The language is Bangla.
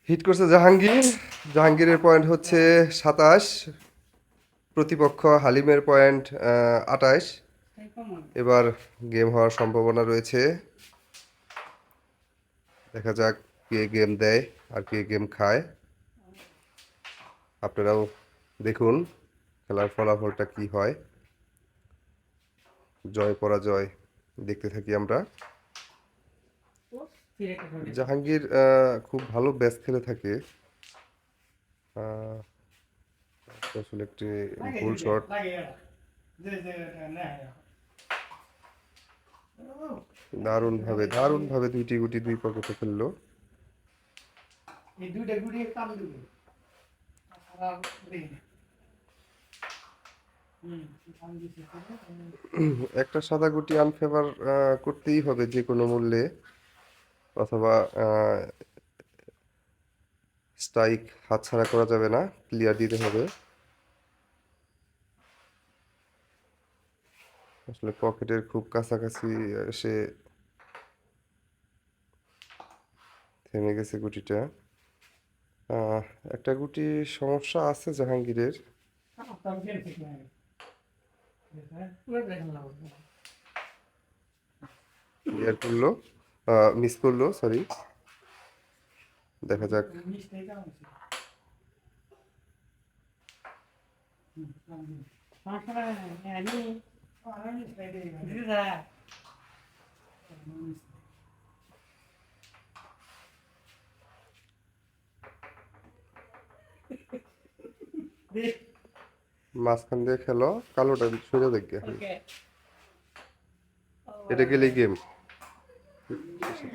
হিট করছে জাহাঙ্গীর। জাহাঙ্গীরের পয়েন্ট হচ্ছে 27, প্রতিপক্ষ হালিমের পয়েন্ট 28। এবার গেম হওয়ার সম্ভাবনা রয়েছে। দেখা যাক কে গেম দেয় আর কে গেম খায়। আপনারাও দেখুন খেলার ফলাফলটা কি হয়। জয় পরাজয় দেখতে থাকি আমরা। জাহাঙ্গীর খুব ভালো ব্যাস খেলে থাকে। আহ, আসলে একটি ভুল শট। দারুণ ভাবে দুইটি গুটি দুই পকেটে ফেললো। একটা সাদা গুটি আনফেভার করতেই হবে যে কোনো মূল্যে, অথবা স্ট্রাইক হাতছাড়া করা যাবে না, ক্লিয়ার দিতে হবে। আসলে পকেটের খুব কাছাকাছি এসে থেমে গেছে গুটিটা। একটা গুটি সমস্যা আছে জাহাঙ্গীরের। ক্লিয়ার করলো, মিস করলো, সরি। দেখা যাক। মাঝখান দিয়ে খেলো, কালোটা সরে দেখবে। এটা গেলেই গেম।